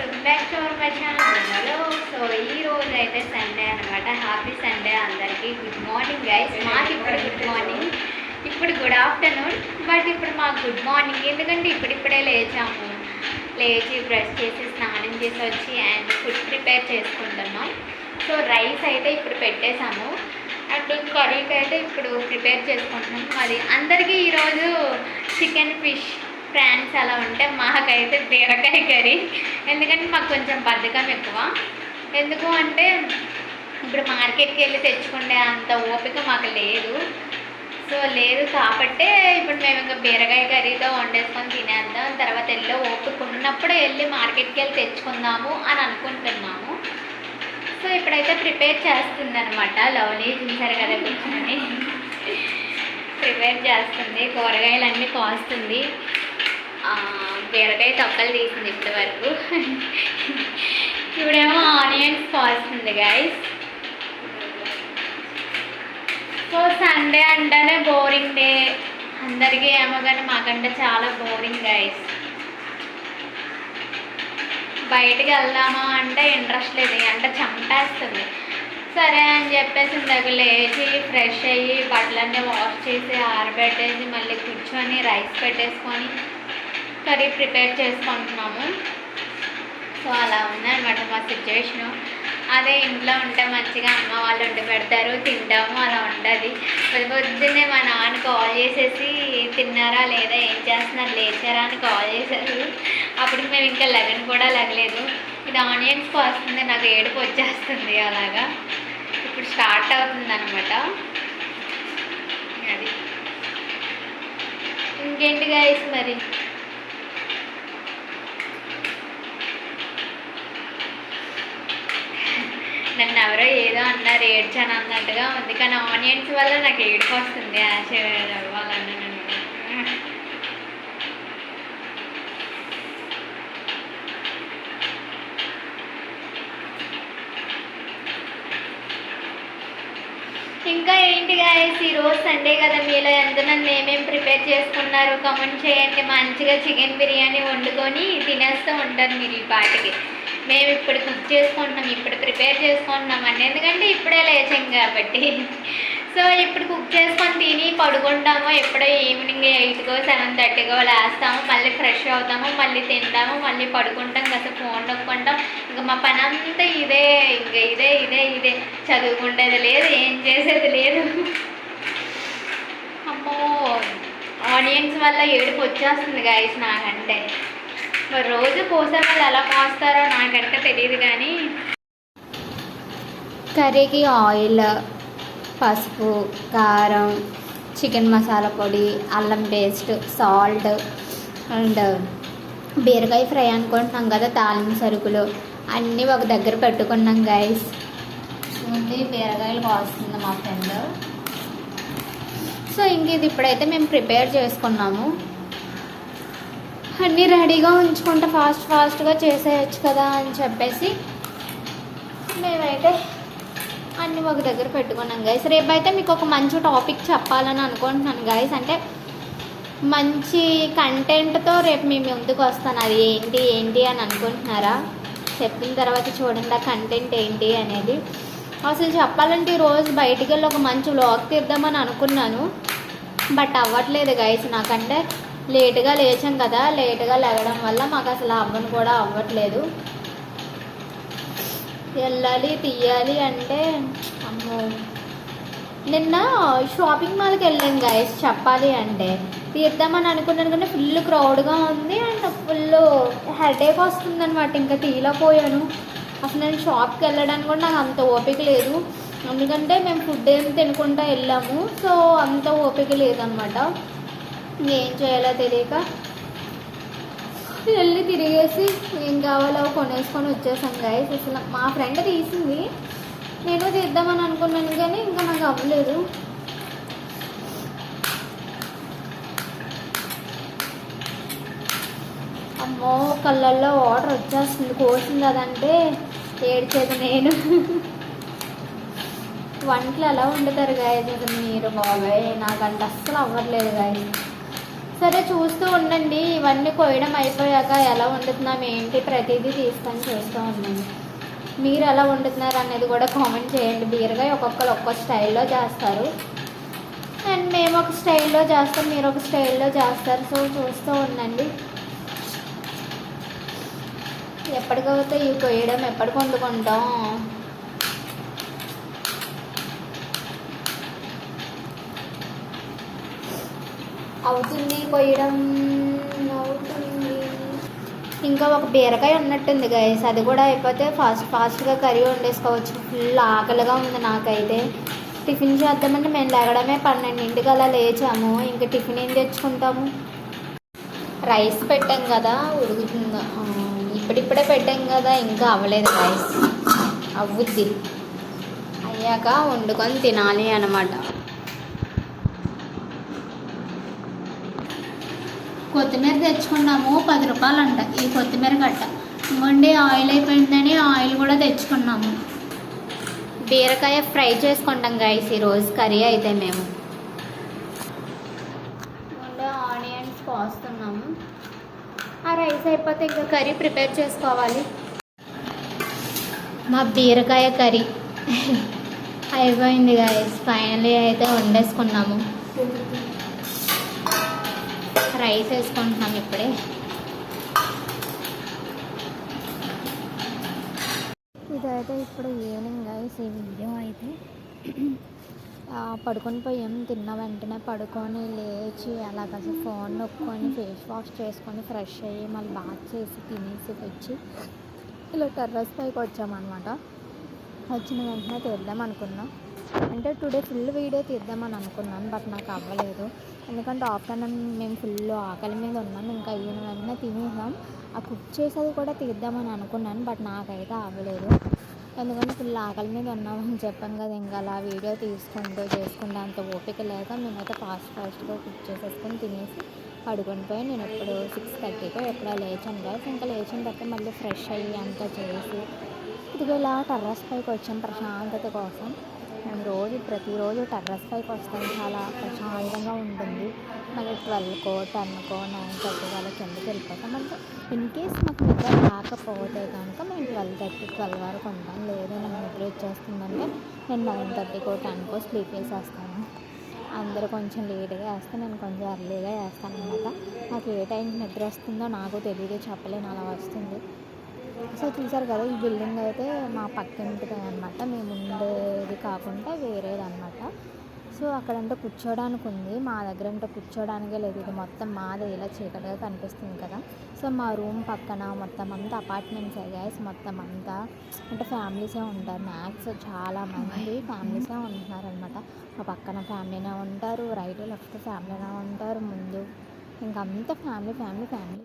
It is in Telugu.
Welcome back to our my channel. Hello. So ఈ రోజు అయితే సండే అనమాట. హ్యాపీ సండే అందరికీ. Good morning guys. మాకు ఇప్పుడు గుడ్ మార్నింగ్, ఇప్పుడు గుడ్ ఆఫ్టర్నూన్, బట్ ఇప్పుడు మాకు గుడ్ మార్నింగ్. ఎందుకంటే ఇప్పుడిప్పుడే లేచాము. లేచి బ్రష్ చేసి స్నానం చేసి వచ్చి అండ్ ఫుడ్ ప్రిపేర్ చేసుకుంటున్నాం. సో రైస్ అయితే ఇప్పుడు పెట్టేశాము అండ్ కర్రీకి అయితే ఇప్పుడు ప్రిపేర్ చేసుకుంటున్నాం. మరి అందరికీ ఈరోజు చికెన్, ఫిష్, ఫ్రాన్స్ అలా ఉంటే మాకైతే బీరకాయ కర్రీ. ఎందుకంటే మాకు కొంచెం బద్ధకం ఎక్కువ. ఎందుకు అంటే ఇప్పుడు మార్కెట్కి వెళ్ళి తెచ్చుకుంటే అంత ఓపిక మాకు లేదు. సో లేదు కాబట్టే ఇప్పుడు మేము ఇంకా బీరకాయ కర్రీతో వండేసుకొని తినేద్దాం, తర్వాత వెళ్ళి ఓపిక ఉన్నప్పుడు వెళ్ళి మార్కెట్కి వెళ్ళి తెచ్చుకుందాము అని అనుకుంటున్నాము. సో ఇప్పుడైతే ప్రిపేర్ చేస్తుంది అనమాట లవ్లీ. చూసారు కదా కూర్చొని ప్రిపేర్ చేస్తుంది. కూరగాయలన్నీ కోస్తుంది. బీరకాయ తొక్కలు తీసింది ఇప్పటి వరకు. ఇప్పుడేమో ఆనియన్స్ కోస్తుంది గైస్. సో సండే అంటేనే బోరింగ్ డే అందరికీ ఏమో, కానీ మాకంటే చాలా బోరింగ్ గైస్. బయటికి వెళ్దామా అంటే ఇంట్రెస్ట్ లేదు, అంటే చంపేస్తుంది. సరే అని చెప్పేసి ఇందాక లేచి ఫ్రెష్ అయ్యి బట్టలన్నీ వాష్ చేసి ఆరబెట్టేసి మళ్ళీ కూర్చొని రైస్ పెట్టేసుకొని కర్రీ ప్రిపేర్ చేసుకుంటున్నాము. సో అలా ఉందన్నమాట మా సిచ్యువేషను. అదే ఇంట్లో ఉంటే మంచిగా అమ్మ వాళ్ళు వండి పెడతారు, తింటాము, అలా ఉంటుంది. పొద్దున్నే మా నాన్న కాల్ చేసేసి తిన్నారా లేదా, ఏం చేస్తున్నారు, లేచారా అని కాల్ చేశారు. అప్పుడు మేము ఇంకా కూడా లెగలేదు. ఇది ఆనియన్స్ కోస్తుంది, నాకు ఏడుపు వచ్చేస్తుంది. అలాగా ఇప్పుడు స్టార్ట్ అవుతుంది అనమాట. అది ఇంకేంటి గైస్ మరి. నన్ను ఎవరో ఏదో అన్నారు, ఏడ్చాను అన్నట్టుగా ఉంది, కానీ ఆనియన్స్ వల్ల నాకు ఏడుపు వస్తుంది. అవ్వాలన్నా నన్ను ఇంకా ఏంటి గాయస్, ఈరోజు సండే కదా, మీలో ఎంతమంది ఏమేమి ప్రిపేర్ చేసుకున్నారు కామెంట్ చేయండి. మంచిగా చికెన్ బిర్యానీ వండుకొని తినేస్తూ ఉంటారు మీరు ఈ పాటికి. మేము ఇప్పుడు కుక్ చేసుకుంటున్నాం, ఇప్పుడు ప్రిపేర్ చేసుకుంటున్నాం అండి, ఎందుకంటే ఇప్పుడే లేచాం కాబట్టి. సో ఇప్పుడు కుక్ చేసుకొని తిని పడుకుంటాము. ఎప్పుడో ఈవినింగ్ 8కో 7:30కో లేస్తాము, మళ్ళీ ఫ్రెష్ అవుతాము, మళ్ళీ తింటాము, మళ్ళీ పడుకుంటాం, కాస్త ఫోన్ నొక్కుంటాం. ఇంకా మా పని అంతా ఇదే, ఇంకా ఇదే ఇదే ఇదే. చదువుకుంటేది లేదు, ఏం చేసేది లేదు. అమ్మో, ఆనియన్స్ వల్ల ఏడుపు వచ్చేస్తుంది గాయస్ నాకంటే. మరి రోజు కోసే వాళ్ళు ఎలా కోస్తారో నాకంటే తెలియదు. కానీ కర్రీకి ఆయిల్, పసుపు, కారం, చికెన్ మసాలా పొడి, అల్లం పేస్ట్, సాల్ట్ అండ్ బీరకాయ ఫ్రై అనుకుంటున్నాం కదా, తాలింపు సరుకులు అన్నీ ఒక దగ్గర పెట్టుకున్నాం గైస్. చూడండి బీరకాయలు కోస్తుంది మా ఫ్రెండ్. సో ఇంక ఇది ఇప్పుడైతే మేము ప్రిపేర్ చేసుకున్నాము. అన్నీ రెడీగా ఉంచుకుంటే ఫాస్ట్గా చేసేయచ్చు కదా అని చెప్పేసి మేమైతే అన్నీ ఒక దగ్గర పెట్టుకున్నాం గైస్. రేపైతే మీకు ఒక మంచి టాపిక్ చెప్పాలని అనుకుంటున్నాను గైస్. అంటే మంచి కంటెంట్తో రేపు మీ ముందుకు వస్తాను. అది ఏంటి అని అనుకుంటున్నారా? చెప్పిన తర్వాత చూడండి ఆ కంటెంట్ ఏంటి అనేది. అసలు చెప్పాలంటే ఈరోజు బయటికి వెళ్ళి ఒక మంచి వ్లాగ్ తీద్దామని అనుకున్నాను, బట్ అవ్వట్లేదు గైస్. నాకంటే లేటుగా లేచాం కదా, లేటుగా లేవడం వల్ల మాకు అసలు అవ్వట్లేదు. వెళ్ళాలి తీయాలి అంటే అమ్మో. నిన్న షాపింగ్ మాల్కి వెళ్ళాను గైస్. చెప్పాలి అంటే తీద్దామని అనుకున్నాను కానీ ఫుల్ క్రౌడ్గా ఉంది అండ్ ఫుల్ హెడేక్ వస్తుంది అనమాట. ఇంకా తీయలేకపోయాను. అసలు నేను షాప్కి వెళ్ళడానికి కూడా నాకు అంత ఓపిక లేదు, ఎందుకంటే మేము ఫుడ్ ఏం తినకుండా వెళ్ళాము. సో అంత ఓపిక లేదనమాట. ఏం చేయాలో తెలియక వెళ్ళి తిరిగేసి ఏం కావాలో కొనేసుకొని వచ్చేసాం గైస్. అసలు మా ఫ్రెండ్ తీసింది, నేను తీద్దామని అనుకున్నాను కానీ ఇంకా నాకు అవ్వలేదు. అమ్మో కళ్ళల్లో వాటర్ వచ్చేస్తుంది. కోసింది అదంటే ఏడ్చేది నేను. వంటలు ఎలా వండుతారు గాయస్ అసలు మీరు? బాబాయ్ నాకంటే అస్సలు అవ్వట్లేదు గాయస్. సరే చూస్తూ ఉండండి, ఇవన్నీ కోయడం అయిపోయాక ఎలా వండుతున్నాం ఏంటి ప్రతిదీ తీసుకొని చూస్తూ ఉండండి. మీరు ఎలా వండుతున్నారు అనేది కూడా కామెంట్ చేయండి. బీరకాయ ఒక్కొక్కరు ఒక్కో స్టైల్లో చేస్తారు, అండ్ మేము ఒక స్టైల్లో చేస్తాం, మీరు ఒక స్టైల్లో చేస్తారు. సో చూస్తూ ఉండండి. ఎప్పటికవుతే ఇవి కొయ్యడం, ఎప్పటికి వండుకుంటాం. అవుతుంది కొయ్యడం, అవుతుంది. ఇంకా ఒక బీరకాయ ఉన్నట్టుంది గైస్, అది కూడా అయిపోతే ఫాస్ట్గా కర్రీ వండేసుకోవచ్చు. ఫుల్ ఆకలిగా ఉంది నాకైతే. టిఫిన్ చేద్దామంటే మేము లేగడమే 12ంటికి అలా లేచాము. ఇంకా టిఫిన్ ఏం తెచ్చుకుంటాము. రైస్ పెట్టాం కదా, ఉడుకుతుందా, ఇప్పుడిప్పుడే పెట్టాం కదా, ఇంకా అవ్వలేదు రైస్. అవ్వుద్ది, అయ్యాక వండుకొని తినాలి అన్నమాట. కొత్తిమీర తెచ్చుకున్నాము, 10 రూపాయలు అంట ఈ కొత్తిమీర కట్ట. ఇంకోండి ఆయిల్ అయిపోయిందని ఆయిల్ కూడా తెచ్చుకున్నాము. బీరకాయ ఫ్రై చేసుకుంటాం గైస్ ఈరోజు కర్రీ అయితే మేము. ఇంకోండి ఆనియన్స్ కోస్తున్నాము. ఆ రైస్ అయిపోతే ఇంకా కర్రీ ప్రిపేర్ చేసుకోవాలి. మా బీరకాయ కర్రీ అయిపోయింది గైస్, ఫైనలీ అయితే వండేసుకున్నాము. రైస్ వేసుకుంటున్నాం ఇప్పుడే. ఇదైతే ఇప్పుడు ఈవినింగ్ గైస్. ఈ వీడియో అయితే పడుకొని పోయాం. తిన్న వెంటనే పడుకొని లేచి అలా కాసేపు ఫోన్ నొక్కొని ఫేస్ వాష్ చేసుకొని ఫ్రెష్ అయ్యి మళ్ళీ బాత్ చేసి తినేసి వచ్చి ఇలా టెర్రస్ పైకి వచ్చామన్నమాట. వచ్చిన వెంటనే తీద్దాం అనుకున్నాం, అంటే టుడే ఫుల్ వీడియో తీద్దామని అనుకున్నాను, బట్ నాకు అవ్వలేదు. ఎందుకంటే ఆఫ్టర్నూన్ మేము ఫుల్ ఆకలి మీద ఉన్నాం. ఇంకా అయిన వెంటనే తినేసాం. ఆ కుక్ చేసేది కూడా తీద్దామని అనుకున్నాను, బట్ నాకైతే అవ్వలేదు. ఎందుకంటే ఫుల్ ఆకలి మీద ఉన్నామని చెప్పాను కదా, ఇంకా అలా వీడియో తీసుకుంటూ చేసుకుంటూ అంత ఓపిక లేక మేమైతే ఫాస్ట్గా కుక్ చేసేసుకొని తినేసి పడుకొని పోయి నేను ఎప్పుడు 6:30కో ఎప్పుడో లేచాను గైస్. ఇంకా లేచిన తర్వాత మళ్ళీ ఫ్రెష్ అయ్యి అంతా చేసి ఇదిగో ఇలా టెర్రస్ పైకి వచ్చాం ప్రశాంతత కోసం. మేము ప్రతిరోజు టెర్రస్ పైకి వస్తాం, చాలా ప్రశాంతంగా ఉంటుంది. మళ్ళీ 12కో 10కో 9:30 అలా కిందకి వెళ్ళిపోతాం. అంటే ఇన్ కేస్ మాకు నిద్ర రాకపోతే కనుక మేము 12 వరకు ఉంటాం. లేదు నాకు నిద్ర వచ్చేస్తుందంటే నేను 9:30కో 10కో స్లీప్ వేసేస్తాను. అందరూ కొంచెం లేట్గా వేస్తే నేను కొంచెం ఎర్లీగా వేస్తాను అనమాట. నాకు ఏ టైంకి నిద్ర వస్తుందో నాకు తెలియదు, చెప్పలేను, అలా వస్తుంది. సో చూసారు కదా, ఈ బిల్డింగ్ అయితే మా పక్కింటిదే అనమాట. మేము ఉండేది కాకుండా వేరేది అనమాట. సో అక్కడంటే కూర్చోడానికి ఉంది, మా దగ్గర అంటే కూర్చోడానికే లేదు. ఇది మొత్తం మాదే, ఇలా చీకటిగా కనిపిస్తుంది కదా. సో మా రూమ్ పక్కన మొత్తం అంతా అపార్ట్మెంట్స్ గైస్. మొత్తం అంతా అంటే ఫ్యామిలీసే ఉంటారు. మ్యాక్స్ చాలామంది ఫ్యామిలీసే ఉంటున్నారు అనమాట. మా పక్కన ఫ్యామిలీనే ఉంటారు, రైట్ లెఫ్ట్ ఫ్యామిలీనే ఉంటారు, ముందు ఇంకా అంతా ఫ్యామిలీ.